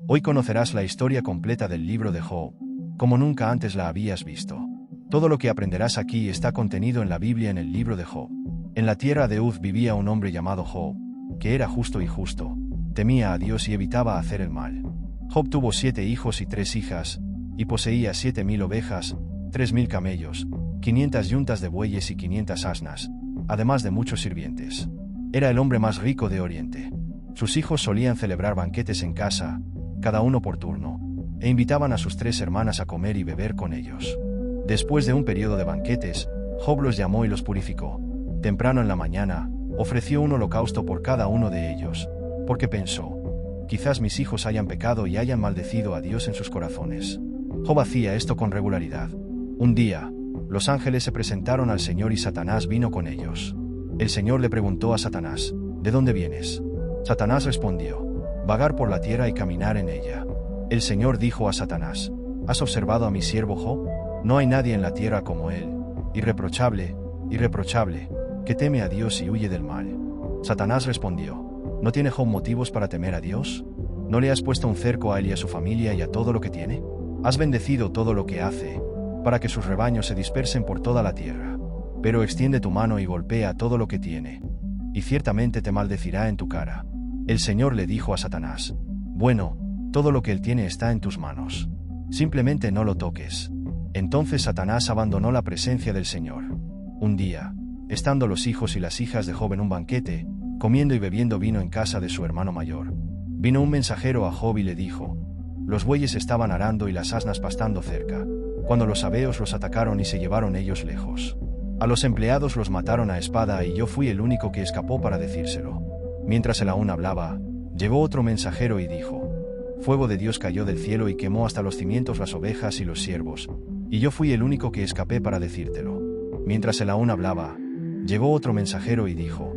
Hoy conocerás la historia completa del libro de Job, como nunca antes la habías visto. Todo lo que aprenderás aquí está contenido en la Biblia en el libro de Job. En la tierra de Uz vivía un hombre llamado Job, que era justo y justo, temía a Dios y evitaba hacer el mal. Job tuvo 7 hijos y 3 hijas, y poseía 7,000 ovejas, 3,000 camellos, 500 yuntas de bueyes y 500 asnas, además de muchos sirvientes. Era el hombre más rico de Oriente. Sus hijos solían celebrar banquetes en casa, cada uno por turno, e invitaban a sus 3 hermanas a comer y beber con ellos. Después de un periodo de banquetes, Job los llamó y los purificó. Temprano en la mañana, ofreció un holocausto por cada uno de ellos, porque pensó: quizás mis hijos hayan pecado y hayan maldecido a Dios en sus corazones. Job hacía esto con regularidad. Un día, los ángeles se presentaron al Señor y Satanás vino con ellos. El Señor le preguntó a Satanás: ¿de dónde vienes? Satanás respondió: vagar por la tierra y caminar en ella. El Señor dijo a Satanás: ¿has observado a mi siervo Job? No hay nadie en la tierra como él, irreprochable, irreprochable, que teme a Dios y huye del mal. Satanás respondió: ¿no tiene Job motivos para temer a Dios? ¿No le has puesto un cerco a él y a su familia y a todo lo que tiene? Has bendecido todo lo que hace, para que sus rebaños se dispersen por toda la tierra. Pero extiende tu mano y golpea todo lo que tiene, y ciertamente te maldecirá en tu cara. El Señor le dijo a Satanás: bueno, todo lo que él tiene está en tus manos. Simplemente no lo toques. Entonces Satanás abandonó la presencia del Señor. Un día, estando los hijos y las hijas de Job en un banquete, comiendo y bebiendo vino en casa de su hermano mayor, vino un mensajero a Job y le dijo: los bueyes estaban arando y las asnas pastando cerca, cuando los sabeos los atacaron y se llevaron ellos lejos. A los empleados los mataron a espada y yo fui el único que escapó para decírselo. Mientras él aún hablaba, llegó otro mensajero y dijo: fuego de Dios cayó del cielo y quemó hasta los cimientos las ovejas y los siervos, y yo fui el único que escapé para decírtelo. Mientras él aún hablaba, llegó otro mensajero y dijo: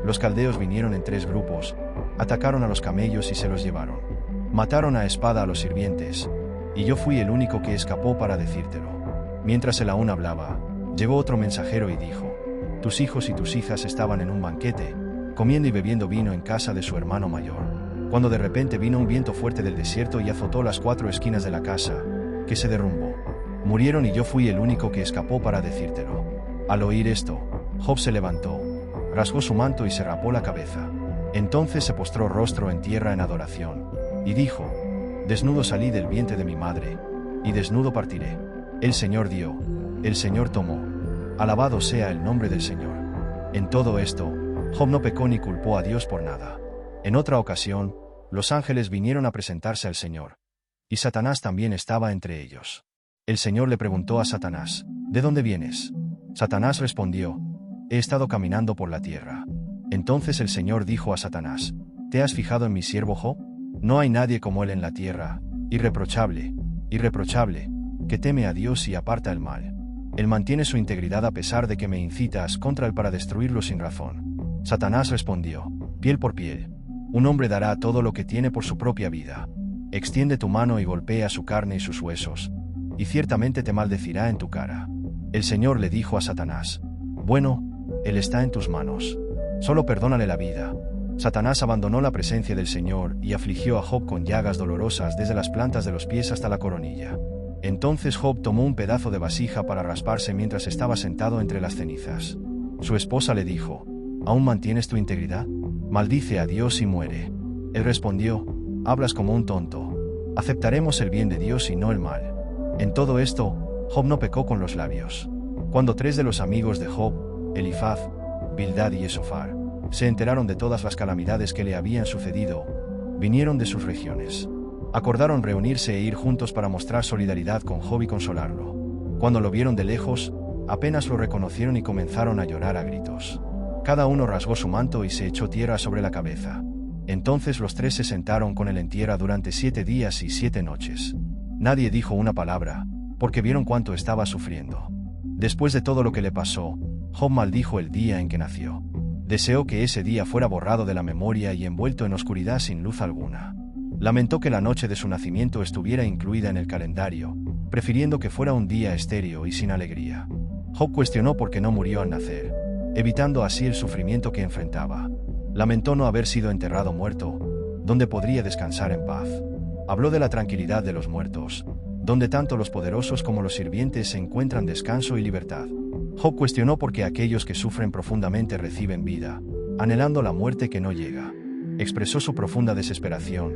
los caldeos vinieron en 3 grupos, atacaron a los camellos y se los llevaron. Mataron a espada a los sirvientes, y yo fui el único que escapó para decírtelo. Mientras él aún hablaba, llegó otro mensajero y dijo: tus hijos y tus hijas estaban en un banquete, comiendo y bebiendo vino en casa de su hermano mayor, cuando de repente vino un viento fuerte del desierto y azotó las 4 esquinas de la casa, que se derrumbó. Murieron y yo fui el único que escapó para decírtelo. Al oír esto, Job se levantó, rasgó su manto y se rapó la cabeza. Entonces se postró rostro en tierra en adoración, y dijo: desnudo salí del vientre de mi madre, y desnudo partiré. El Señor dio, el Señor tomó. Alabado sea el nombre del Señor. En todo esto, Job no pecó ni culpó a Dios por nada. En otra ocasión, los ángeles vinieron a presentarse al Señor, y Satanás también estaba entre ellos. El Señor le preguntó a Satanás: ¿de dónde vienes? Satanás respondió: he estado caminando por la tierra. Entonces el Señor dijo a Satanás: ¿te has fijado en mi siervo Job? No hay nadie como él en la tierra, irreprochable, irreprochable, que teme a Dios y aparta el mal. Él mantiene su integridad a pesar de que me incitas contra él para destruirlo sin razón. Satanás respondió: piel por piel. Un hombre dará todo lo que tiene por su propia vida. Extiende tu mano y golpea su carne y sus huesos, y ciertamente te maldecirá en tu cara. El Señor le dijo a Satanás: bueno, él está en tus manos. Solo perdónale la vida. Satanás abandonó la presencia del Señor y afligió a Job con llagas dolorosas desde las plantas de los pies hasta la coronilla. Entonces Job tomó un pedazo de vasija para rasparse mientras estaba sentado entre las cenizas. Su esposa le dijo: ¿aún mantienes tu integridad? Maldice a Dios y muere. Él respondió: hablas como un tonto. Aceptaremos el bien de Dios y no el mal. En todo esto, Job no pecó con los labios. Cuando 3 de los amigos de Job, Elifaz, Bildad y Esofar, se enteraron de todas las calamidades que le habían sucedido, vinieron de sus regiones. Acordaron reunirse e ir juntos para mostrar solidaridad con Job y consolarlo. Cuando lo vieron de lejos, apenas lo reconocieron y comenzaron a llorar a gritos. Cada uno rasgó su manto y se echó tierra sobre la cabeza. Entonces los 3 se sentaron con él en tierra durante 7 días y 7 noches. Nadie dijo una palabra, porque vieron cuánto estaba sufriendo. Después de todo lo que le pasó, Job maldijo el día en que nació. Deseó que ese día fuera borrado de la memoria y envuelto en oscuridad sin luz alguna. Lamentó que la noche de su nacimiento estuviera incluida en el calendario, prefiriendo que fuera un día estéril y sin alegría. Job cuestionó por qué no murió al nacer, evitando así el sufrimiento que enfrentaba. Lamentó no haber sido enterrado muerto, donde podría descansar en paz. Habló de la tranquilidad de los muertos, donde tanto los poderosos como los sirvientes encuentran descanso y libertad. Job cuestionó por qué aquellos que sufren profundamente reciben vida, anhelando la muerte que no llega. Expresó su profunda desesperación,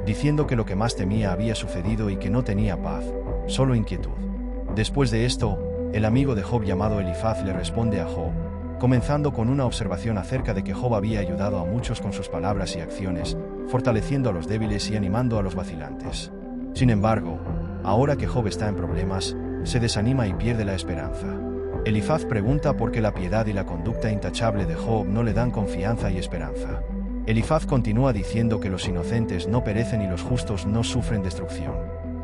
diciendo que lo que más temía había sucedido y que no tenía paz, solo inquietud. Después de esto, el amigo de Job llamado Elifaz le responde a Job, comenzando con una observación acerca de que Job había ayudado a muchos con sus palabras y acciones, fortaleciendo a los débiles y animando a los vacilantes. Sin embargo, ahora que Job está en problemas, se desanima y pierde la esperanza. Elifaz pregunta por qué la piedad y la conducta intachable de Job no le dan confianza y esperanza. Elifaz continúa diciendo que los inocentes no perecen y los justos no sufren destrucción.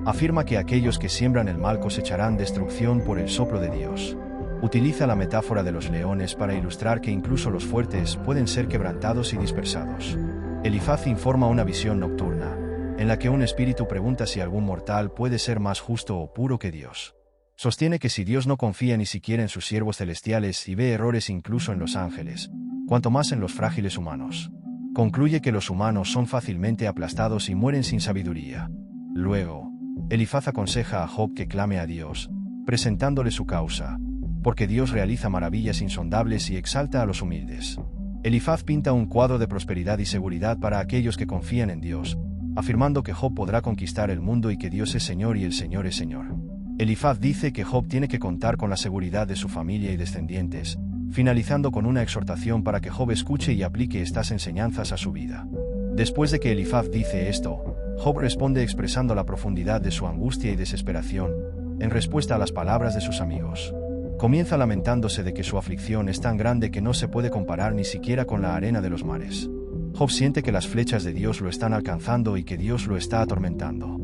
Afirma que aquellos que siembran el mal cosecharán destrucción por el soplo de Dios. Utiliza la metáfora de los leones para ilustrar que incluso los fuertes pueden ser quebrantados y dispersados. Elifaz informa una visión nocturna, en la que un espíritu pregunta si algún mortal puede ser más justo o puro que Dios. Sostiene que si Dios no confía ni siquiera en sus siervos celestiales y ve errores incluso en los ángeles, cuanto más en los frágiles humanos. Concluye que los humanos son fácilmente aplastados y mueren sin sabiduría. Luego, Elifaz aconseja a Job que clame a Dios, presentándole su causa, porque Dios realiza maravillas insondables y exalta a los humildes. Elifaz pinta un cuadro de prosperidad y seguridad para aquellos que confían en Dios, afirmando que Job podrá conquistar el mundo y que Dios es Señor y el Señor es Señor. Elifaz dice que Job tiene que contar con la seguridad de su familia y descendientes, finalizando con una exhortación para que Job escuche y aplique estas enseñanzas a su vida. Después de que Elifaz dice esto, Job responde expresando la profundidad de su angustia y desesperación, en respuesta a las palabras de sus amigos. Comienza lamentándose de que su aflicción es tan grande que no se puede comparar ni siquiera con la arena de los mares. Job siente que las flechas de Dios lo están alcanzando y que Dios lo está atormentando.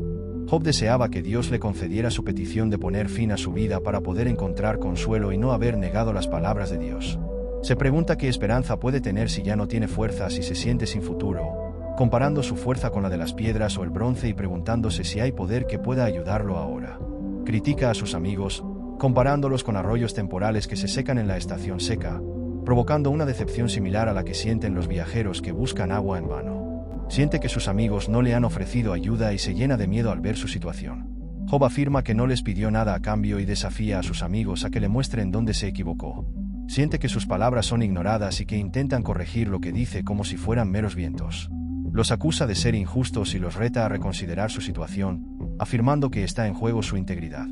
Job deseaba que Dios le concediera su petición de poner fin a su vida para poder encontrar consuelo y no haber negado las palabras de Dios. Se pregunta qué esperanza puede tener si ya no tiene fuerzas y se siente sin futuro, comparando su fuerza con la de las piedras o el bronce y preguntándose si hay poder que pueda ayudarlo ahora. Critica a sus amigos, comparándolos con arroyos temporales que se secan en la estación seca, provocando una decepción similar a la que sienten los viajeros que buscan agua en vano. Siente que sus amigos no le han ofrecido ayuda y se llena de miedo al ver su situación. Job afirma que no les pidió nada a cambio y desafía a sus amigos a que le muestren dónde se equivocó. Siente que sus palabras son ignoradas y que intentan corregir lo que dice como si fueran meros vientos. Los acusa de ser injustos y los reta a reconsiderar su situación, afirmando que está en juego su integridad.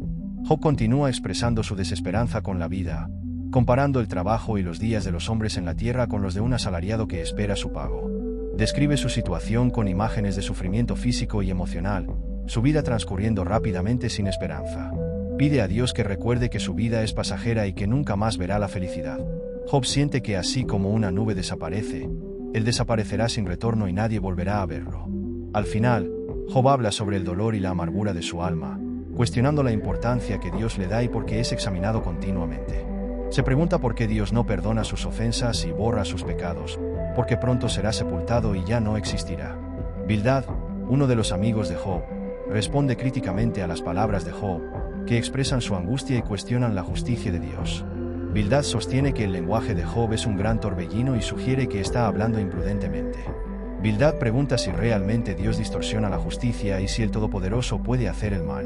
Job continúa expresando su desesperanza con la vida, comparando el trabajo y los días de los hombres en la tierra con los de un asalariado que espera su pago. Describe su situación con imágenes de sufrimiento físico y emocional, su vida transcurriendo rápidamente sin esperanza. Pide a Dios que recuerde que su vida es pasajera y que nunca más verá la felicidad. Job siente que así como una nube desaparece, él desaparecerá sin retorno y nadie volverá a verlo. Al final, Job habla sobre el dolor y la amargura de su alma, cuestionando la importancia que Dios le da y por qué es examinado continuamente. Se pregunta por qué Dios no perdona sus ofensas y borra sus pecados, porque pronto será sepultado y ya no existirá. Bildad, uno de los amigos de Job, responde críticamente a las palabras de Job, que expresan su angustia y cuestionan la justicia de Dios. Bildad sostiene que el lenguaje de Job es un gran torbellino y sugiere que está hablando imprudentemente. Bildad pregunta si realmente Dios distorsiona la justicia y si el Todopoderoso puede hacer el mal.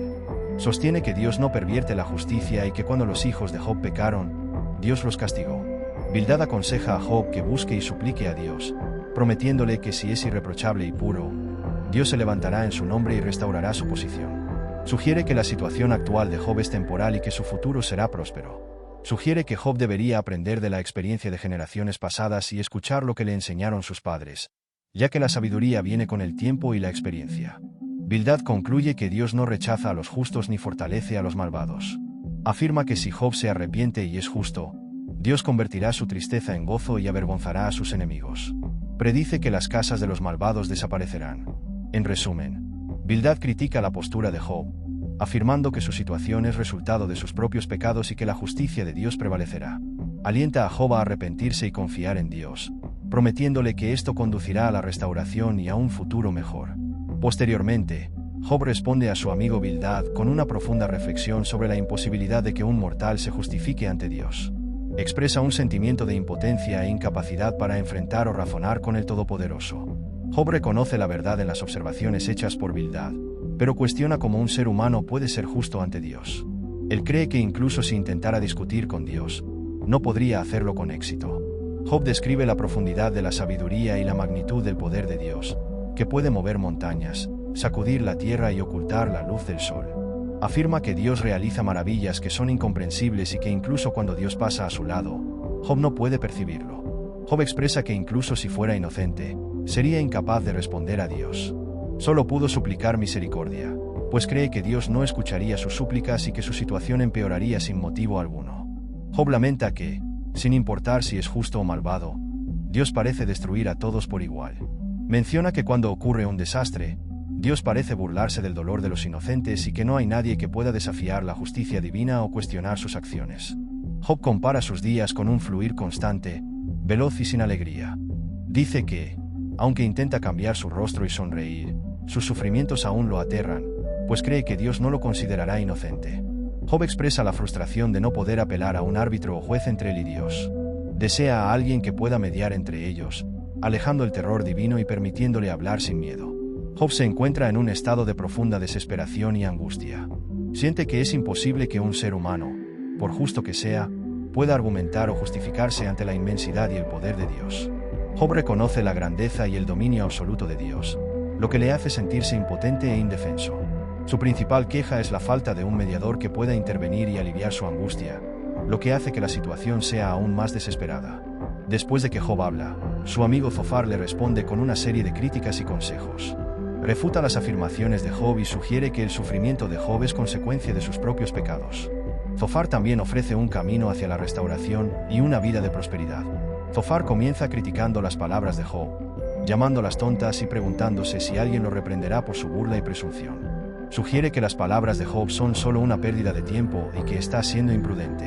Sostiene que Dios no pervierte la justicia y que cuando los hijos de Job pecaron, Dios los castigó. Bildad aconseja a Job que busque y suplique a Dios, prometiéndole que si es irreprochable y puro, Dios se levantará en su nombre y restaurará su posición. Sugiere que la situación actual de Job es temporal y que su futuro será próspero. Sugiere que Job debería aprender de la experiencia de generaciones pasadas y escuchar lo que le enseñaron sus padres, ya que la sabiduría viene con el tiempo y la experiencia. Bildad concluye que Dios no rechaza a los justos ni fortalece a los malvados. Afirma que si Job se arrepiente y es justo, Dios convertirá su tristeza en gozo y avergonzará a sus enemigos. Predice que las casas de los malvados desaparecerán. En resumen, Bildad critica la postura de Job, afirmando que su situación es resultado de sus propios pecados y que la justicia de Dios prevalecerá. Alienta a Job a arrepentirse y confiar en Dios, prometiéndole que esto conducirá a la restauración y a un futuro mejor. Posteriormente, Job responde a su amigo Bildad con una profunda reflexión sobre la imposibilidad de que un mortal se justifique ante Dios. Expresa un sentimiento de impotencia e incapacidad para enfrentar o razonar con el Todopoderoso. Job reconoce la verdad en las observaciones hechas por Bildad, pero cuestiona cómo un ser humano puede ser justo ante Dios. Él cree que incluso si intentara discutir con Dios, no podría hacerlo con éxito. Job describe la profundidad de la sabiduría y la magnitud del poder de Dios, que puede mover montañas, sacudir la tierra y ocultar la luz del sol. Afirma que Dios realiza maravillas que son incomprensibles y que incluso cuando Dios pasa a su lado, Job no puede percibirlo. Job expresa que incluso si fuera inocente, sería incapaz de responder a Dios. Solo pudo suplicar misericordia, pues cree que Dios no escucharía sus súplicas y que su situación empeoraría sin motivo alguno. Job lamenta que, sin importar si es justo o malvado, Dios parece destruir a todos por igual. Menciona que cuando ocurre un desastre, Dios parece burlarse del dolor de los inocentes y que no hay nadie que pueda desafiar la justicia divina o cuestionar sus acciones. Job compara sus días con un fluir constante, veloz y sin alegría. Dice que, aunque intenta cambiar su rostro y sonreír, sus sufrimientos aún lo aterran, pues cree que Dios no lo considerará inocente. Job expresa la frustración de no poder apelar a un árbitro o juez entre él y Dios. Desea a alguien que pueda mediar entre ellos, alejando el terror divino y permitiéndole hablar sin miedo. Job se encuentra en un estado de profunda desesperación y angustia. Siente que es imposible que un ser humano, por justo que sea, pueda argumentar o justificarse ante la inmensidad y el poder de Dios. Job reconoce la grandeza y el dominio absoluto de Dios, lo que le hace sentirse impotente e indefenso. Su principal queja es la falta de un mediador que pueda intervenir y aliviar su angustia, lo que hace que la situación sea aún más desesperada. Después de que Job habla, su amigo Zofar le responde con una serie de críticas y consejos. Refuta las afirmaciones de Job y sugiere que el sufrimiento de Job es consecuencia de sus propios pecados. Zofar también ofrece un camino hacia la restauración y una vida de prosperidad. Zofar comienza criticando las palabras de Job, llamándolas tontas y preguntándose si alguien lo reprenderá por su burla y presunción. Sugiere que las palabras de Job son solo una pérdida de tiempo y que está siendo imprudente.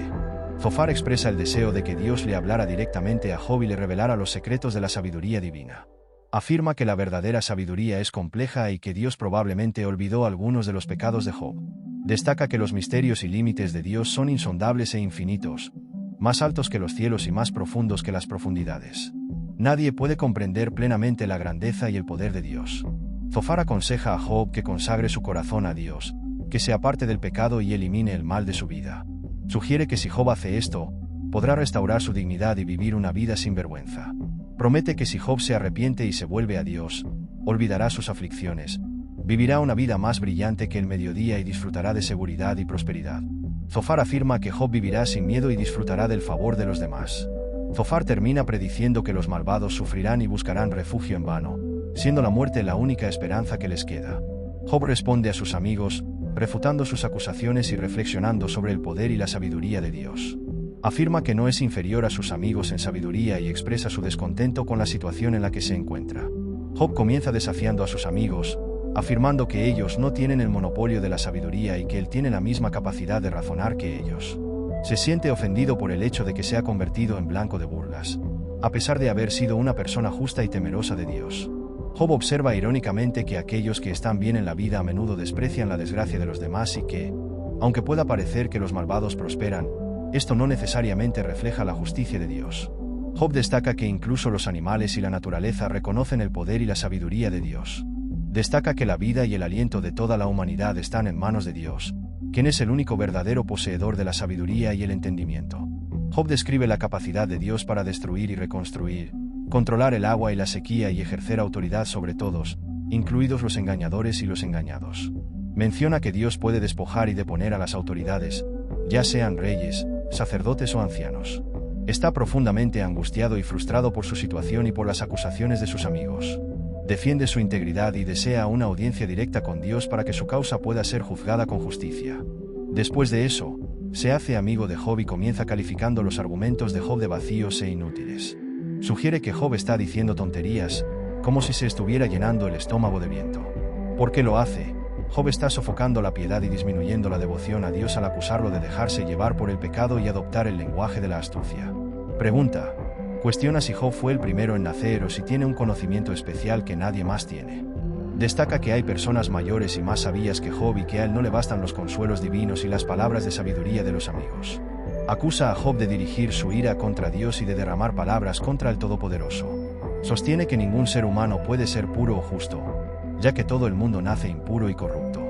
Zofar expresa el deseo de que Dios le hablara directamente a Job y le revelara los secretos de la sabiduría divina. Afirma que la verdadera sabiduría es compleja y que Dios probablemente olvidó algunos de los pecados de Job. Destaca que los misterios y límites de Dios son insondables e infinitos, más altos que los cielos y más profundos que las profundidades. Nadie puede comprender plenamente la grandeza y el poder de Dios. Zofar aconseja a Job que consagre su corazón a Dios, que se aparte del pecado y elimine el mal de su vida. Sugiere que si Job hace esto, podrá restaurar su dignidad y vivir una vida sin vergüenza. Promete que si Job se arrepiente y se vuelve a Dios, olvidará sus aflicciones, vivirá una vida más brillante que el mediodía y disfrutará de seguridad y prosperidad. Zofar afirma que Job vivirá sin miedo y disfrutará del favor de los demás. Zofar termina prediciendo que los malvados sufrirán y buscarán refugio en vano, siendo la muerte la única esperanza que les queda. Job responde a sus amigos, refutando sus acusaciones y reflexionando sobre el poder y la sabiduría de Dios. Afirma que no es inferior a sus amigos en sabiduría y expresa su descontento con la situación en la que se encuentra. Job comienza desafiando a sus amigos, afirmando que ellos no tienen el monopolio de la sabiduría y que él tiene la misma capacidad de razonar que ellos. Se siente ofendido por el hecho de que se ha convertido en blanco de burlas, a pesar de haber sido una persona justa y temerosa de Dios. Job observa irónicamente que aquellos que están bien en la vida a menudo desprecian la desgracia de los demás y que, aunque pueda parecer que los malvados prosperan, esto no necesariamente refleja la justicia de Dios. Job destaca que incluso los animales y la naturaleza reconocen el poder y la sabiduría de Dios. Destaca que la vida y el aliento de toda la humanidad están en manos de Dios, quien es el único verdadero poseedor de la sabiduría y el entendimiento. Job describe la capacidad de Dios para destruir y reconstruir, controlar el agua y la sequía y ejercer autoridad sobre todos, incluidos los engañadores y los engañados. Menciona que Dios puede despojar y deponer a las autoridades, ya sean reyes, sacerdotes o ancianos. Está profundamente angustiado y frustrado por su situación y por las acusaciones de sus amigos. Defiende su integridad y desea una audiencia directa con Dios para que su causa pueda ser juzgada con justicia. Después de eso, se hace amigo de Job y comienza calificando los argumentos de Job de vacíos e inútiles. Sugiere que Job está diciendo tonterías, como si se estuviera llenando el estómago de viento. ¿Por qué lo hace? Job está sofocando la piedad y disminuyendo la devoción a Dios al acusarlo de dejarse llevar por el pecado y adoptar el lenguaje de la astucia. Pregunta. Cuestiona si Job fue el primero en nacer o si tiene un conocimiento especial que nadie más tiene. Destaca que hay personas mayores y más sabias que Job y que a él no le bastan los consuelos divinos y las palabras de sabiduría de los amigos. Acusa a Job de dirigir su ira contra Dios y de derramar palabras contra el Todopoderoso. Sostiene que ningún ser humano puede ser puro o justo, ya que todo el mundo nace impuro y corrupto.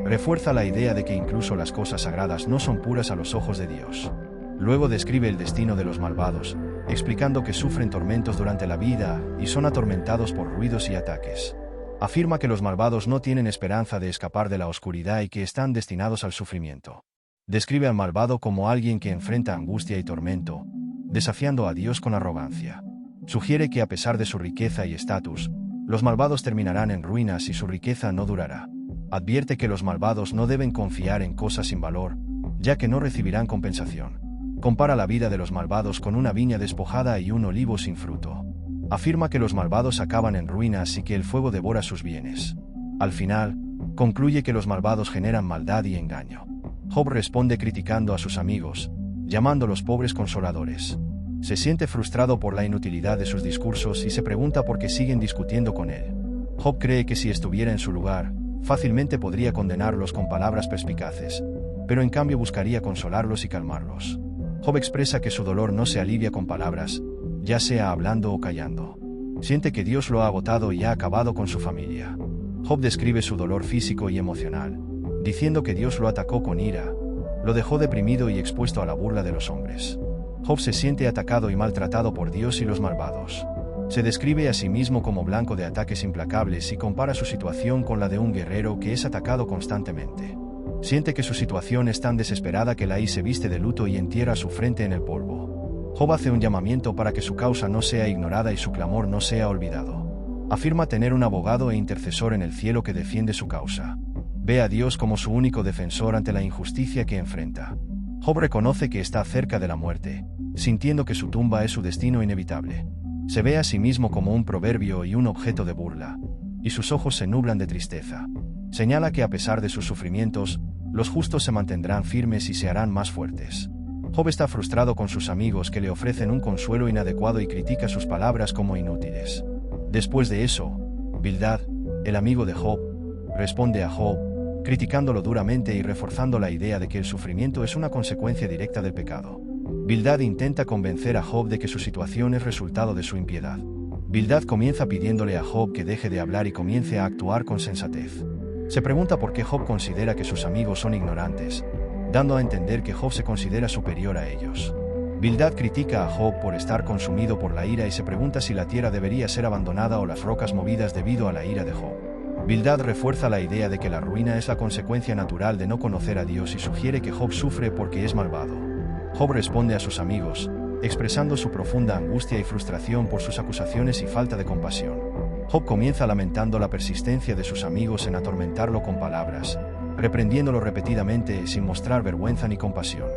Refuerza la idea de que incluso las cosas sagradas no son puras a los ojos de Dios. Luego describe el destino de los malvados, explicando que sufren tormentos durante la vida y son atormentados por ruidos y ataques. Afirma que los malvados no tienen esperanza de escapar de la oscuridad y que están destinados al sufrimiento. Describe al malvado como alguien que enfrenta angustia y tormento, desafiando a Dios con arrogancia. Sugiere que a pesar de su riqueza y estatus, los malvados terminarán en ruinas y su riqueza no durará. Advierte que los malvados no deben confiar en cosas sin valor, ya que no recibirán compensación. Compara la vida de los malvados con una viña despojada y un olivo sin fruto. Afirma que los malvados acaban en ruinas y que el fuego devora sus bienes. Al final, concluye que los malvados generan maldad y engaño. Job responde criticando a sus amigos, llamándolos pobres consoladores. Se siente frustrado por la inutilidad de sus discursos y se pregunta por qué siguen discutiendo con él. Job cree que si estuviera en su lugar, fácilmente podría condenarlos con palabras perspicaces, pero en cambio buscaría consolarlos y calmarlos. Job expresa que su dolor no se alivia con palabras, ya sea hablando o callando. Siente que Dios lo ha agotado y ha acabado con su familia. Job describe su dolor físico y emocional, diciendo que Dios lo atacó con ira, lo dejó deprimido y expuesto a la burla de los hombres. Job se siente atacado y maltratado por Dios y los malvados. Se describe a sí mismo como blanco de ataques implacables y compara su situación con la de un guerrero que es atacado constantemente. Siente que su situación es tan desesperada que se viste de luto y entierra su frente en el polvo. Job hace un llamamiento para que su causa no sea ignorada y su clamor no sea olvidado. Afirma tener un abogado e intercesor en el cielo que defiende su causa. Ve a Dios como su único defensor ante la injusticia que enfrenta. Job reconoce que está cerca de la muerte, sintiendo que su tumba es su destino inevitable. Se ve a sí mismo como un proverbio y un objeto de burla, y sus ojos se nublan de tristeza. Señala que a pesar de sus sufrimientos, los justos se mantendrán firmes y se harán más fuertes. Job está frustrado con sus amigos que le ofrecen un consuelo inadecuado y critica sus palabras como inútiles. Después de eso, Bildad, el amigo de Job, responde a Job, criticándolo duramente y reforzando la idea de que el sufrimiento es una consecuencia directa del pecado. Bildad intenta convencer a Job de que su situación es resultado de su impiedad. Bildad comienza pidiéndole a Job que deje de hablar y comience a actuar con sensatez. Se pregunta por qué Job considera que sus amigos son ignorantes, dando a entender que Job se considera superior a ellos. Bildad critica a Job por estar consumido por la ira y se pregunta si la tierra debería ser abandonada o las rocas movidas debido a la ira de Job. Bildad refuerza la idea de que la ruina es la consecuencia natural de no conocer a Dios y sugiere que Job sufre porque es malvado. Job responde a sus amigos, expresando su profunda angustia y frustración por sus acusaciones y falta de compasión. Job comienza lamentando la persistencia de sus amigos en atormentarlo con palabras, reprendiéndolo repetidamente sin mostrar vergüenza ni compasión.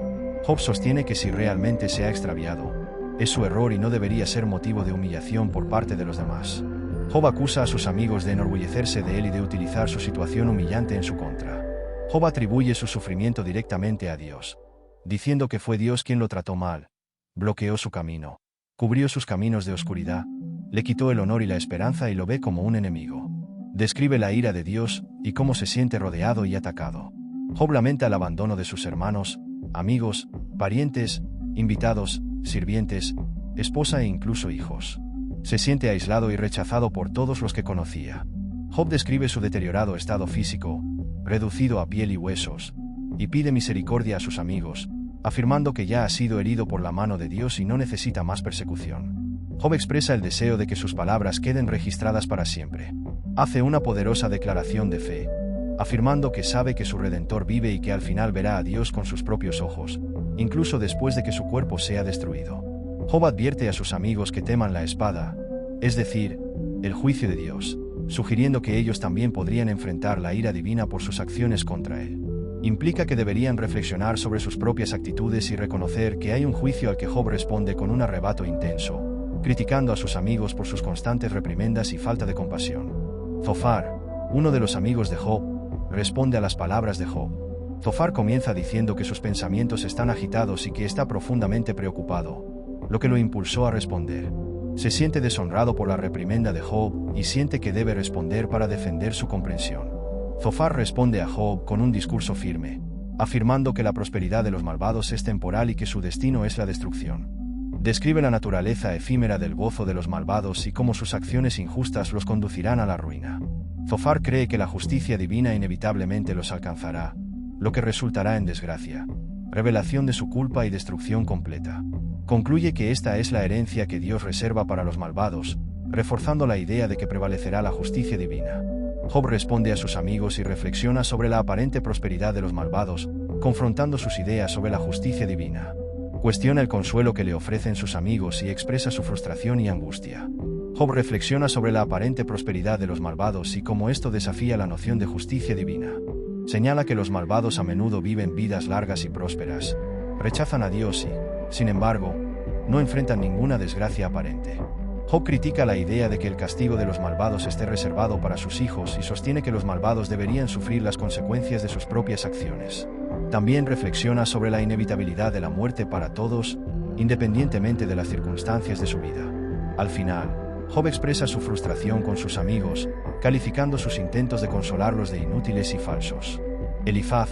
Job sostiene que si realmente se ha extraviado, es su error y no debería ser motivo de humillación por parte de los demás. Job acusa a sus amigos de enorgullecerse de él y de utilizar su situación humillante en su contra. Job atribuye su sufrimiento directamente a Dios, diciendo que fue Dios quien lo trató mal, bloqueó su camino, cubrió sus caminos de oscuridad, le quitó el honor y la esperanza y lo ve como un enemigo. Describe la ira de Dios y cómo se siente rodeado y atacado. Job lamenta el abandono de sus hermanos, amigos, parientes, invitados, sirvientes, esposa e incluso hijos. Se siente aislado y rechazado por todos los que conocía. Job describe su deteriorado estado físico, reducido a piel y huesos, y pide misericordia a sus amigos, afirmando que ya ha sido herido por la mano de Dios y no necesita más persecución. Job expresa el deseo de que sus palabras queden registradas para siempre. Hace una poderosa declaración de fe, afirmando que sabe que su Redentor vive y que al final verá a Dios con sus propios ojos, incluso después de que su cuerpo sea destruido. Job advierte a sus amigos que teman la espada, es decir, el juicio de Dios, sugiriendo que ellos también podrían enfrentar la ira divina por sus acciones contra él. Implica que deberían reflexionar sobre sus propias actitudes y reconocer que hay un juicio al que Job responde con un arrebato intenso, criticando a sus amigos por sus constantes reprimendas y falta de compasión. Zofar, uno de los amigos de Job, responde a las palabras de Job. Zofar comienza diciendo que sus pensamientos están agitados y que está profundamente preocupado, lo que lo impulsó a responder. Se siente deshonrado por la reprimenda de Job y siente que debe responder para defender su comprensión. Zofar responde a Job con un discurso firme, afirmando que la prosperidad de los malvados es temporal y que su destino es la destrucción. Describe la naturaleza efímera del gozo de los malvados y cómo sus acciones injustas los conducirán a la ruina. Zofar cree que la justicia divina inevitablemente los alcanzará, lo que resultará en desgracia, revelación de su culpa y destrucción completa. Concluye que esta es la herencia que Dios reserva para los malvados, reforzando la idea de que prevalecerá la justicia divina. Job responde a sus amigos y reflexiona sobre la aparente prosperidad de los malvados, confrontando sus ideas sobre la justicia divina. Cuestiona el consuelo que le ofrecen sus amigos y expresa su frustración y angustia. Job reflexiona sobre la aparente prosperidad de los malvados y cómo esto desafía la noción de justicia divina. Señala que los malvados a menudo viven vidas largas y prósperas, rechazan a Dios y, sin embargo, no enfrentan ninguna desgracia aparente. Job critica la idea de que el castigo de los malvados esté reservado para sus hijos y sostiene que los malvados deberían sufrir las consecuencias de sus propias acciones. También reflexiona sobre la inevitabilidad de la muerte para todos, independientemente de las circunstancias de su vida. Al final, Job expresa su frustración con sus amigos, calificando sus intentos de consolarlos de inútiles y falsos. Elifaz,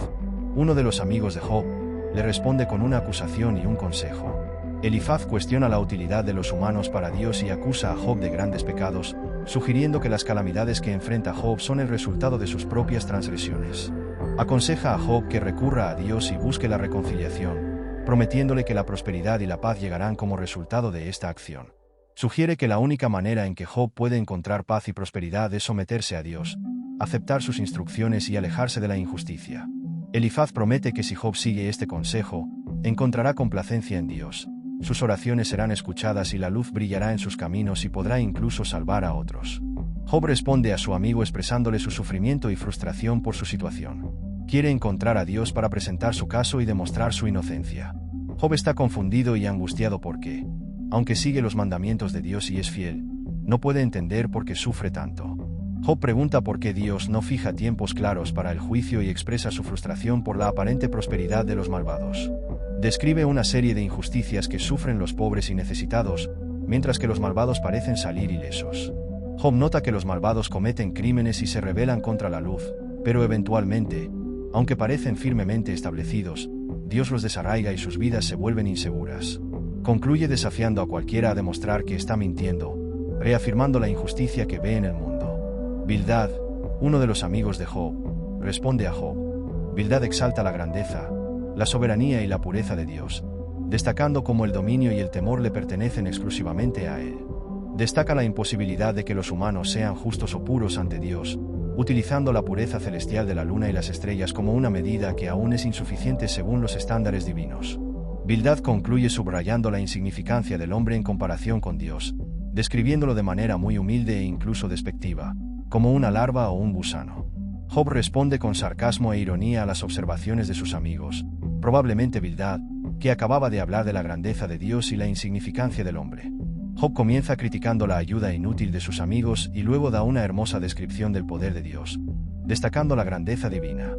uno de los amigos de Job, le responde con una acusación y un consejo. Elifaz cuestiona la utilidad de los humanos para Dios y acusa a Job de grandes pecados, sugiriendo que las calamidades que enfrenta Job son el resultado de sus propias transgresiones. Aconseja a Job que recurra a Dios y busque la reconciliación, prometiéndole que la prosperidad y la paz llegarán como resultado de esta acción. Sugiere que la única manera en que Job puede encontrar paz y prosperidad es someterse a Dios, aceptar sus instrucciones y alejarse de la injusticia. Elifaz promete que si Job sigue este consejo, encontrará complacencia en Dios. Sus oraciones serán escuchadas y la luz brillará en sus caminos y podrá incluso salvar a otros. Job responde a su amigo expresándole su sufrimiento y frustración por su situación. Quiere encontrar a Dios para presentar su caso y demostrar su inocencia. Job está confundido y angustiado porque, aunque sigue los mandamientos de Dios y es fiel, no puede entender por qué sufre tanto. Job pregunta por qué Dios no fija tiempos claros para el juicio y expresa su frustración por la aparente prosperidad de los malvados. Describe una serie de injusticias que sufren los pobres y necesitados, mientras que los malvados parecen salir ilesos. Job nota que los malvados cometen crímenes y se rebelan contra la luz, pero eventualmente, aunque parecen firmemente establecidos, Dios los desarraiga y sus vidas se vuelven inseguras. Concluye desafiando a cualquiera a demostrar que está mintiendo, reafirmando la injusticia que ve en el mundo. Bildad, uno de los amigos de Job, responde a Job. Bildad exalta la grandeza, la soberanía y la pureza de Dios, destacando cómo el dominio y el temor le pertenecen exclusivamente a Él. Destaca la imposibilidad de que los humanos sean justos o puros ante Dios, utilizando la pureza celestial de la luna y las estrellas como una medida que aún es insuficiente según los estándares divinos. Bildad concluye subrayando la insignificancia del hombre en comparación con Dios, describiéndolo de manera muy humilde e incluso despectiva, como una larva o un gusano. Job responde con sarcasmo e ironía a las observaciones de sus amigos, probablemente Bildad, que acababa de hablar de la grandeza de Dios y la insignificancia del hombre. Job comienza criticando la ayuda inútil de sus amigos y luego da una hermosa descripción del poder de Dios, destacando la grandeza divina.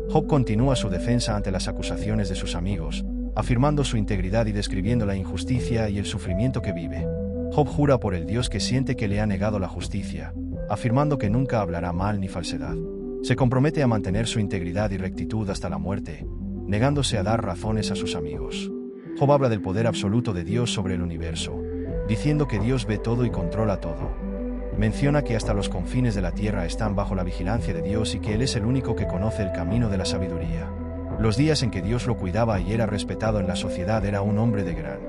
Job continúa su defensa ante las acusaciones de sus amigos, afirmando su integridad y describiendo la injusticia y el sufrimiento que vive. Job jura por el Dios que siente que le ha negado la justicia, afirmando que nunca hablará mal ni falsedad. Se compromete a mantener su integridad y rectitud hasta la muerte, negándose a dar razones a sus amigos. Job habla del poder absoluto de Dios sobre el universo, diciendo que Dios ve todo y controla todo. Menciona que hasta los confines de la tierra están bajo la vigilancia de Dios y que Él es el único que conoce el camino de la sabiduría. Los días en que Dios lo cuidaba y era respetado en la sociedad, era un hombre de gran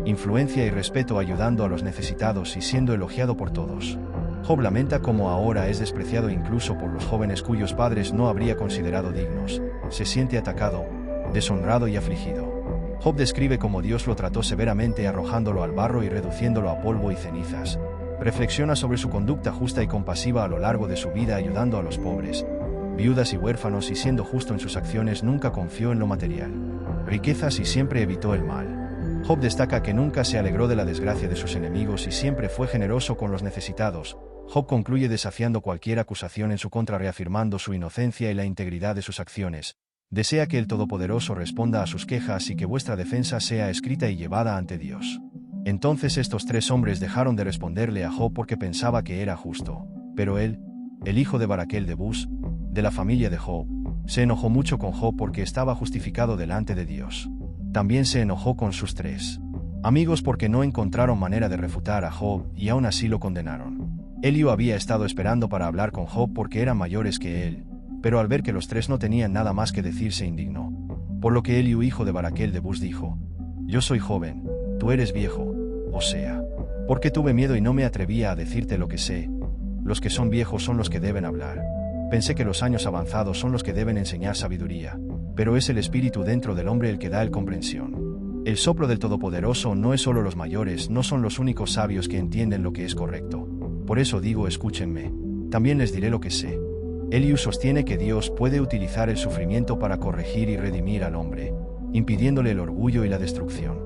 influencia y respeto, ayudando a los necesitados y siendo elogiado por todos. Job lamenta cómo ahora es despreciado incluso por los jóvenes cuyos padres no habría considerado dignos. Se siente atacado, deshonrado y afligido. Job describe cómo Dios lo trató severamente arrojándolo al barro y reduciéndolo a polvo y cenizas. Reflexiona sobre su conducta justa y compasiva a lo largo de su vida, ayudando a los pobres, viudas y huérfanos, y siendo justo en sus acciones. Nunca confió en lo material, riquezas, y siempre evitó el mal. Job destaca que nunca se alegró de la desgracia de sus enemigos y siempre fue generoso con los necesitados. Job concluye desafiando cualquier acusación en su contra, reafirmando su inocencia y la integridad de sus acciones. Desea que el Todopoderoso responda a sus quejas y que vuestra defensa sea escrita y llevada ante Dios. Entonces estos tres hombres dejaron de responderle a Job porque pensaba que era justo. Pero él, el hijo de Baraquel de Bus, de la familia de Job, se enojó mucho con Job porque estaba justificado delante de Dios. También se enojó con sus tres amigos porque no encontraron manera de refutar a Job y aún así lo condenaron. Eliú había estado esperando para hablar con Job porque eran mayores que él, pero al ver que los tres no tenían nada más que decir se indignó. Por lo que Eliú, hijo de Baraquel de Bus, dijo: Yo soy joven, tú eres viejo, o sea, porque tuve miedo y no me atrevía a decirte lo que sé. Los que son viejos son los que deben hablar. Pensé que los años avanzados son los que deben enseñar sabiduría, pero es el espíritu dentro del hombre el que da el comprensión. El soplo del Todopoderoso no es solo los mayores, no son los únicos sabios que entienden lo que es correcto. Por eso digo, escúchenme. También les diré lo que sé. Eliú sostiene que Dios puede utilizar el sufrimiento para corregir y redimir al hombre, impidiéndole el orgullo y la destrucción.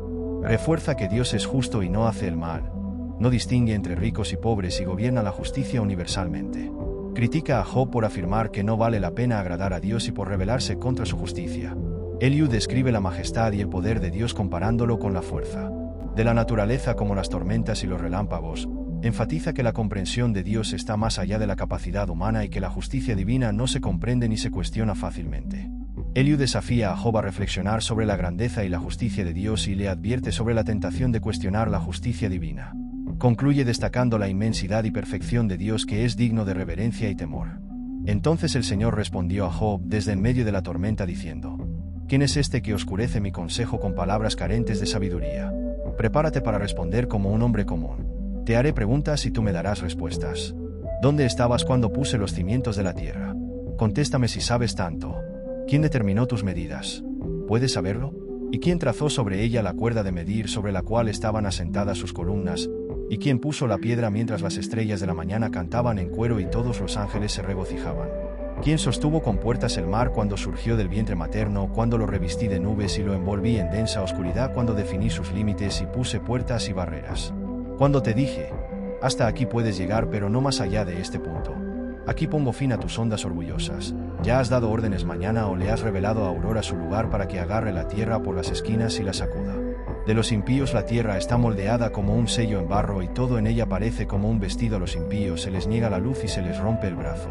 Refuerza que Dios es justo y no hace el mal. No distingue entre ricos y pobres y gobierna la justicia universalmente. Critica a Job por afirmar que no vale la pena agradar a Dios y por rebelarse contra su justicia. Eliú describe la majestad y el poder de Dios comparándolo con la fuerza de la naturaleza, como las tormentas y los relámpagos. Enfatiza que la comprensión de Dios está más allá de la capacidad humana y que la justicia divina no se comprende ni se cuestiona fácilmente. Eliú desafía a Job a reflexionar sobre la grandeza y la justicia de Dios y le advierte sobre la tentación de cuestionar la justicia divina. Concluye destacando la inmensidad y perfección de Dios, que es digno de reverencia y temor. Entonces el Señor respondió a Job desde en medio de la tormenta diciendo: ¿Quién es este que oscurece mi consejo con palabras carentes de sabiduría? Prepárate para responder como un hombre común. Te haré preguntas y tú me darás respuestas. ¿Dónde estabas cuando puse los cimientos de la tierra? Contéstame si sabes tanto. ¿Quién determinó tus medidas? ¿Puedes saberlo? ¿Y quién trazó sobre ella la cuerda de medir sobre la cual estaban asentadas sus columnas? ¿Y quién puso la piedra mientras las estrellas de la mañana cantaban en cuero y todos los ángeles se regocijaban? ¿Quién sostuvo con puertas el mar cuando surgió del vientre materno, cuando lo revestí de nubes y lo envolví en densa oscuridad, cuando definí sus límites y puse puertas y barreras? Cuando te dije: hasta aquí puedes llegar, pero no más allá de este punto. Aquí pongo fin a tus ondas orgullosas. ¿Ya has dado órdenes mañana o le has revelado a Aurora su lugar para que agarre la tierra por las esquinas y la sacuda? De los impíos la tierra está moldeada como un sello en barro y todo en ella parece como un vestido. A los impíos se les niega la luz y se les rompe el brazo.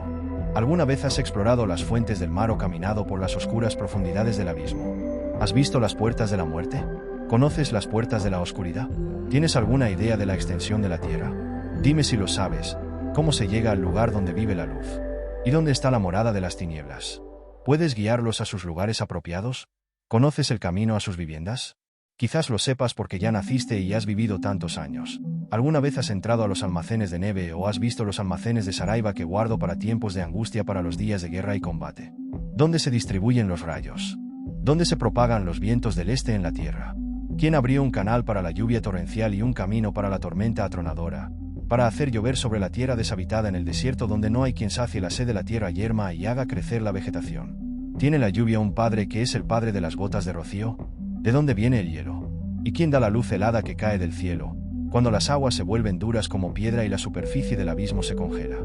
¿Alguna vez has explorado las fuentes del mar o caminado por las oscuras profundidades del abismo? ¿Has visto las puertas de la muerte? ¿Conoces las puertas de la oscuridad? ¿Tienes alguna idea de la extensión de la tierra? Dime si lo sabes. ¿Cómo se llega al lugar donde vive la luz? ¿Y dónde está la morada de las tinieblas? ¿Puedes guiarlos a sus lugares apropiados? ¿Conoces el camino a sus viviendas? Quizás lo sepas porque ya naciste y has vivido tantos años. ¿Alguna vez has entrado a los almacenes de Neve o has visto los almacenes de Saraiva que guardo para tiempos de angustia, para los días de guerra y combate? ¿Dónde se distribuyen los rayos? ¿Dónde se propagan los vientos del este en la tierra? ¿Quién abrió un canal para la lluvia torrencial y un camino para la tormenta atronadora, para hacer llover sobre la tierra deshabitada en el desierto, donde no hay quien sacie la sed de la tierra yerma y haga crecer la vegetación? ¿Tiene la lluvia un padre que es el padre de las gotas de rocío? ¿De dónde viene el hielo? ¿Y quién da la luz helada que cae del cielo, cuando las aguas se vuelven duras como piedra y la superficie del abismo se congela?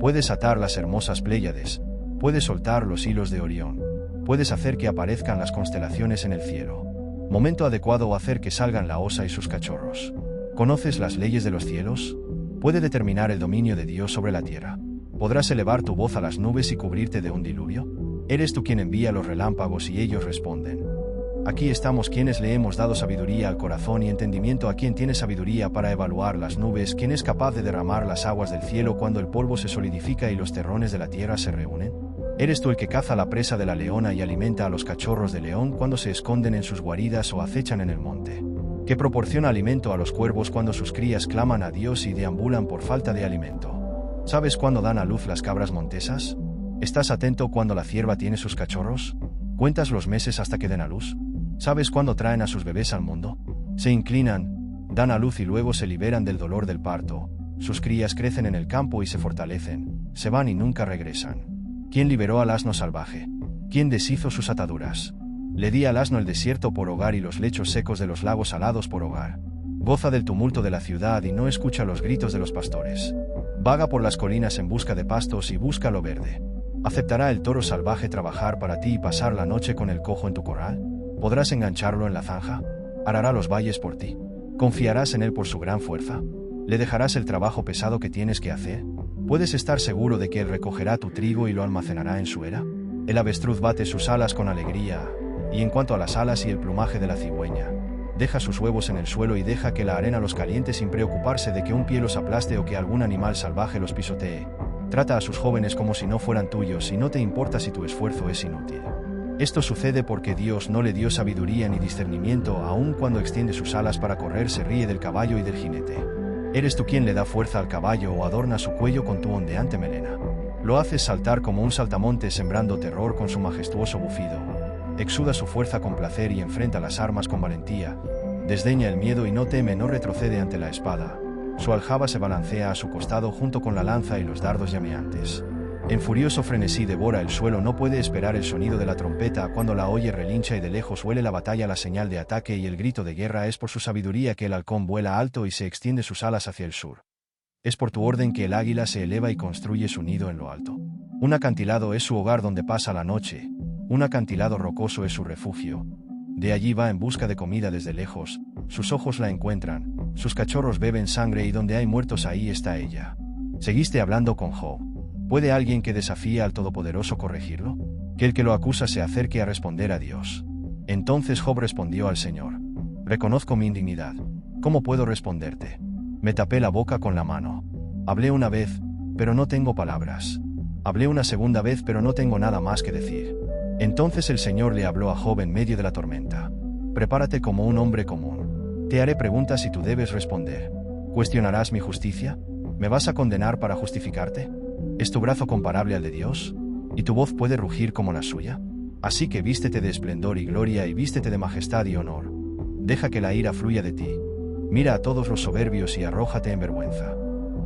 Puedes atar las hermosas Pléyades, puedes soltar los hilos de Orión, puedes hacer que aparezcan las constelaciones en el cielo. Momento adecuado o hacer que salgan la osa y sus cachorros. ¿Conoces las leyes de los cielos? ¿Puede determinar el dominio de Dios sobre la tierra? ¿Podrás elevar tu voz a las nubes y cubrirte de un diluvio? ¿Eres tú quien envía los relámpagos y ellos responden? Aquí estamos quienes le hemos dado sabiduría al corazón y entendimiento a quien tiene sabiduría para evaluar las nubes, quien es capaz de derramar las aguas del cielo cuando el polvo se solidifica y los terrones de la tierra se reúnen. ¿Eres tú el que caza la presa de la leona y alimenta a los cachorros de león cuando se esconden en sus guaridas o acechan en el monte? ¿Que proporciona alimento a los cuervos cuando sus crías claman a Dios y deambulan por falta de alimento? ¿Sabes cuándo dan a luz las cabras montesas? ¿Estás atento cuando la cierva tiene sus cachorros? ¿Cuentas los meses hasta que den a luz? ¿Sabes cuándo traen a sus bebés al mundo? Se inclinan, dan a luz y luego se liberan del dolor del parto. Sus crías crecen en el campo y se fortalecen, se van y nunca regresan. ¿Quién liberó al asno salvaje? ¿Quién deshizo sus ataduras? Le di al asno el desierto por hogar y los lechos secos de los lagos salados por hogar. Goza del tumulto de la ciudad y no escucha los gritos de los pastores. Vaga por las colinas en busca de pastos y busca lo verde. ¿Aceptará el toro salvaje trabajar para ti y pasar la noche con el cojo en tu corral? ¿Podrás engancharlo en la zanja? ¿Arará los valles por ti? ¿Confiarás en él por su gran fuerza? ¿Le dejarás el trabajo pesado que tienes que hacer? ¿Puedes estar seguro de que él recogerá tu trigo y lo almacenará en su era? El avestruz bate sus alas con alegría, y en cuanto a las alas y el plumaje de la cigüeña, Deja sus huevos en el suelo y deja que la arena los caliente sin preocuparse de que un pie los aplaste o que algún animal salvaje los pisotee. Trata a sus jóvenes como si no fueran tuyos y no te importa si tu esfuerzo es inútil. Esto sucede porque Dios no le dio sabiduría ni discernimiento, aun cuando extiende sus alas para correr se ríe del caballo y del jinete. ¿Eres tú quien le da fuerza al caballo o adorna su cuello con tu ondeante melena? Lo haces saltar como un saltamontes sembrando terror con su majestuoso bufido. Exuda su fuerza con placer y enfrenta las armas con valentía. Desdeña el miedo y no teme, no retrocede ante la espada. Su aljaba se balancea a su costado junto con la lanza y los dardos llameantes. En furioso frenesí devora el suelo, no puede esperar el sonido de la trompeta, cuando la oye relincha y de lejos huele la batalla, la señal de ataque y el grito de guerra. Es por su sabiduría que el halcón vuela alto y se extiende sus alas hacia el sur. Es por tu orden que el águila se eleva y construye su nido en lo alto. Un acantilado es su hogar donde pasa la noche, un acantilado rocoso es su refugio. De allí va en busca de comida desde lejos, sus ojos la encuentran, sus cachorros beben sangre y donde hay muertos ahí está ella. Seguiste hablando con Job. ¿Puede alguien que desafía al Todopoderoso corregirlo? Que el que lo acusa se acerque a responder a Dios. Entonces Job respondió al Señor: reconozco mi indignidad. ¿Cómo puedo responderte? Me tapé la boca con la mano. Hablé una vez, pero no tengo palabras. Hablé una segunda vez, pero no tengo nada más que decir. Entonces el Señor le habló a Job en medio de la tormenta. Prepárate como un hombre común. Te haré preguntas y tú debes responder. ¿Cuestionarás mi justicia? ¿Me vas a condenar para justificarte? ¿Es tu brazo comparable al de Dios? ¿Y tu voz puede rugir como la suya? Así que vístete de esplendor y gloria y vístete de majestad y honor. Deja que la ira fluya de ti. Mira a todos los soberbios y arrójate en vergüenza.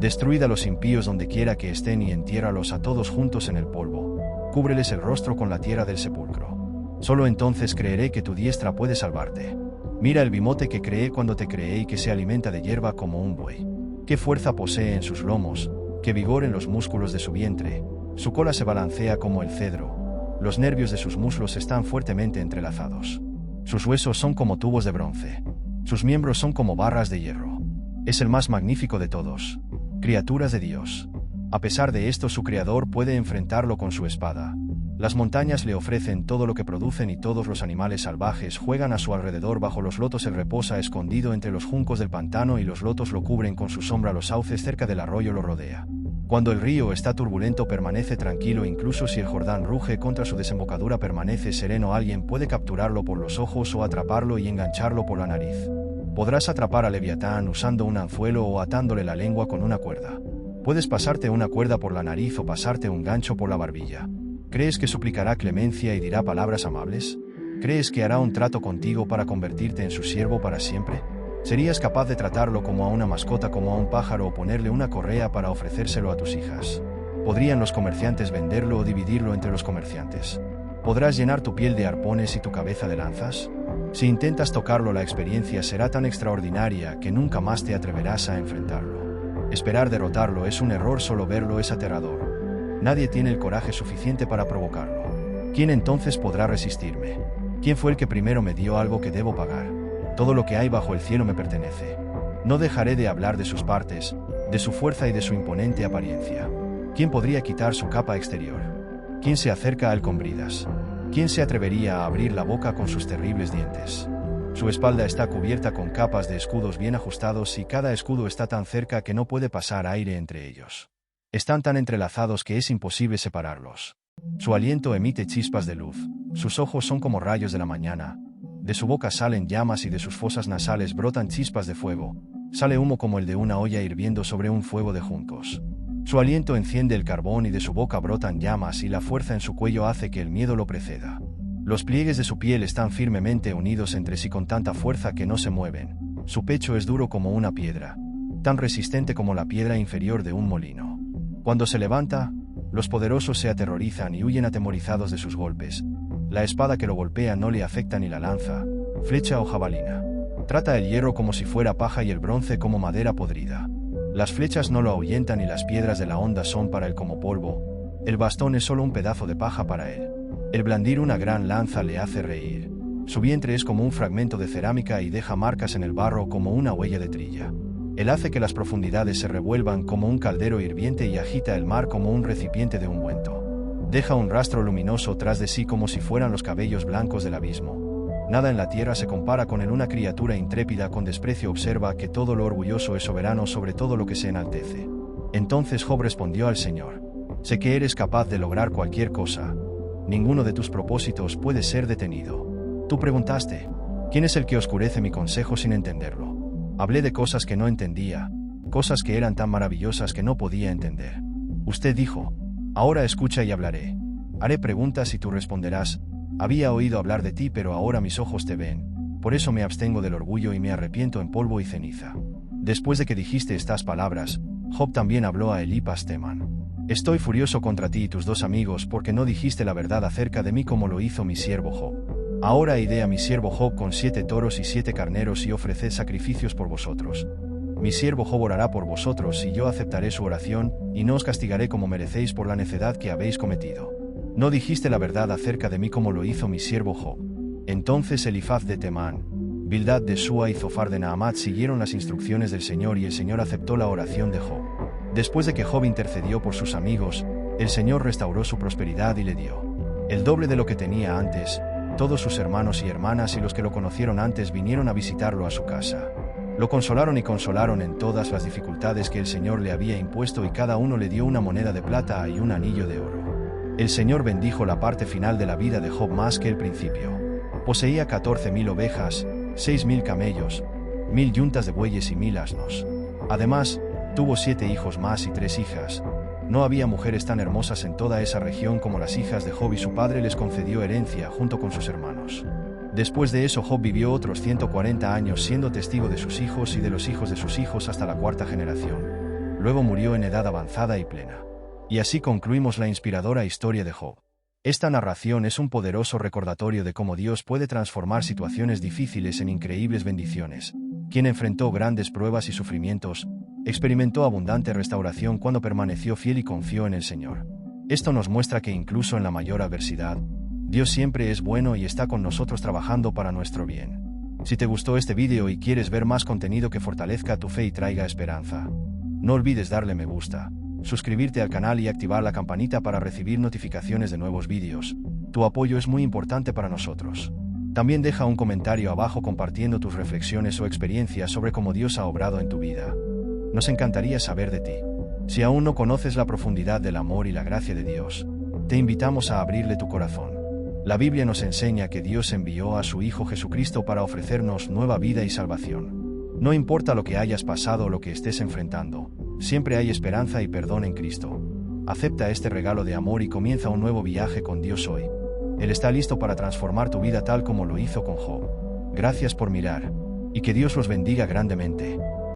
Destruid a los impíos donde quiera que estén y entiérralos a todos juntos en el polvo. Cúbreles el rostro con la tierra del sepulcro. Solo entonces creeré que tu diestra puede salvarte. Mira el bimote que creé cuando te creé y que se alimenta de hierba como un buey. Qué fuerza posee en sus lomos, qué vigor en los músculos de su vientre. Su cola se balancea como el cedro. Los nervios de sus muslos están fuertemente entrelazados. Sus huesos son como tubos de bronce. Sus miembros son como barras de hierro. Es el más magnífico de todos. Criaturas de Dios. A pesar de esto, su creador puede enfrentarlo con su espada. Las montañas le ofrecen todo lo que producen y todos los animales salvajes juegan a su alrededor. Bajo los lotos él reposa escondido entre los juncos del pantano y los lotos lo cubren con su sombra. Los sauces cerca del arroyo lo rodea. Cuando el río está turbulento permanece tranquilo, incluso si el Jordán ruge contra su desembocadura permanece sereno. Alguien puede capturarlo por los ojos o atraparlo y engancharlo por la nariz. Podrás atrapar a Leviatán usando un anzuelo o atándole la lengua con una cuerda. Puedes pasarte una cuerda por la nariz o pasarte un gancho por la barbilla. ¿Crees que suplicará clemencia y dirá palabras amables? ¿Crees que hará un trato contigo para convertirte en su siervo para siempre? ¿Serías capaz de tratarlo como a una mascota, como a un pájaro, o ponerle una correa para ofrecérselo a tus hijas? ¿Podrían los comerciantes venderlo o dividirlo entre los comerciantes? ¿Podrás llenar tu piel de arpones y tu cabeza de lanzas? Si intentas tocarlo, la experiencia será tan extraordinaria que nunca más te atreverás a enfrentarlo. Esperar derrotarlo es un error, solo verlo es aterrador. Nadie tiene el coraje suficiente para provocarlo. ¿Quién entonces podrá resistirme? ¿Quién fue el que primero me dio algo que debo pagar? Todo lo que hay bajo el cielo me pertenece. No dejaré de hablar de sus partes, de su fuerza y de su imponente apariencia. ¿Quién podría quitar su capa exterior? ¿Quién se acerca a él con bridas? ¿Quién se atrevería a abrir la boca con sus terribles dientes? Su espalda está cubierta con capas de escudos bien ajustados y cada escudo está tan cerca que no puede pasar aire entre ellos. Están tan entrelazados que es imposible separarlos. Su aliento emite chispas de luz, sus ojos son como rayos de la mañana. De su boca salen llamas y de sus fosas nasales brotan chispas de fuego. Sale humo como el de una olla hirviendo sobre un fuego de juncos. Su aliento enciende el carbón y de su boca brotan llamas y la fuerza en su cuello hace que el miedo lo preceda. Los pliegues de su piel están firmemente unidos entre sí con tanta fuerza que no se mueven. Su pecho es duro como una piedra, tan resistente como la piedra inferior de un molino. Cuando se levanta, los poderosos se aterrorizan y huyen atemorizados de sus golpes. La espada que lo golpea no le afecta ni la lanza, flecha o jabalina. Trata el hierro como si fuera paja y el bronce como madera podrida. Las flechas no lo ahuyentan y las piedras de la honda son para él como polvo. El bastón es solo un pedazo de paja para él. El blandir una gran lanza le hace reír. Su vientre es como un fragmento de cerámica y deja marcas en el barro como una huella de trilla. Él hace que las profundidades se revuelvan como un caldero hirviente y agita el mar como un recipiente de ungüento. Deja un rastro luminoso tras de sí como si fueran los cabellos blancos del abismo. Nada en la tierra se compara con él. Una criatura intrépida con desprecio observa que todo lo orgulloso es soberano sobre todo lo que se enaltece. Entonces Job respondió al Señor: sé que eres capaz de lograr cualquier cosa. Ninguno de tus propósitos puede ser detenido. Tú preguntaste: ¿quién es el que oscurece mi consejo sin entenderlo? Hablé de cosas que no entendía, cosas que eran tan maravillosas que no podía entender. Usted dijo: ahora escucha y hablaré. Haré preguntas y tú responderás. Había oído hablar de ti, pero ahora mis ojos te ven. Por eso me abstengo del orgullo y me arrepiento en polvo y ceniza. Después de que dijiste estas palabras, Job también habló a Elifaz Temán: estoy furioso contra ti y tus dos amigos porque no dijiste la verdad acerca de mí como lo hizo mi siervo Job. Ahora iré a mi siervo Job con 7 toros y 7 carneros y ofreced sacrificios por vosotros. Mi siervo Job orará por vosotros y yo aceptaré su oración, y no os castigaré como merecéis por la necedad que habéis cometido. No dijiste la verdad acerca de mí como lo hizo mi siervo Job. Entonces Elifaz de Temán, Bildad de Súa y Zofar de Naamat siguieron las instrucciones del Señor y el Señor aceptó la oración de Job. Después de que Job intercedió por sus amigos, el Señor restauró su prosperidad y le dio el doble de lo que tenía antes. Todos sus hermanos y hermanas y los que lo conocieron antes vinieron a visitarlo a su casa. Lo consolaron y consolaron en todas las dificultades que el Señor le había impuesto y cada uno le dio una moneda de plata y un anillo de oro. El Señor bendijo la parte final de la vida de Job más que el principio. Poseía 14,000 ovejas, 6,000 camellos, 1,000 yuntas de bueyes y 1,000 asnos. Además, tuvo 7 hijos más y 3 hijas. No había mujeres tan hermosas en toda esa región como las hijas de Job y su padre les concedió herencia junto con sus hermanos. Después de eso Job vivió otros 140 años siendo testigo de sus hijos y de los hijos de sus hijos hasta la 4ª generación. Luego murió en edad avanzada y plena. Y así concluimos la inspiradora historia de Job. Esta narración es un poderoso recordatorio de cómo Dios puede transformar situaciones difíciles en increíbles bendiciones. Quien enfrentó grandes pruebas y sufrimientos, experimentó abundante restauración cuando permaneció fiel y confió en el Señor. Esto nos muestra que incluso en la mayor adversidad, Dios siempre es bueno y está con nosotros trabajando para nuestro bien. Si te gustó este video y quieres ver más contenido que fortalezca tu fe y traiga esperanza, no olvides darle me gusta, suscribirte al canal y activar la campanita para recibir notificaciones de nuevos vídeos. Tu apoyo es muy importante para nosotros. También deja un comentario abajo compartiendo tus reflexiones o experiencias sobre cómo Dios ha obrado en tu vida. Nos encantaría saber de ti. Si aún no conoces la profundidad del amor y la gracia de Dios, te invitamos a abrirle tu corazón. La Biblia nos enseña que Dios envió a su Hijo Jesucristo para ofrecernos nueva vida y salvación. No importa lo que hayas pasado o lo que estés enfrentando, siempre hay esperanza y perdón en Cristo. Acepta este regalo de amor y comienza un nuevo viaje con Dios hoy. Él está listo para transformar tu vida tal como lo hizo con Job. Gracias por mirar, y que Dios los bendiga grandemente.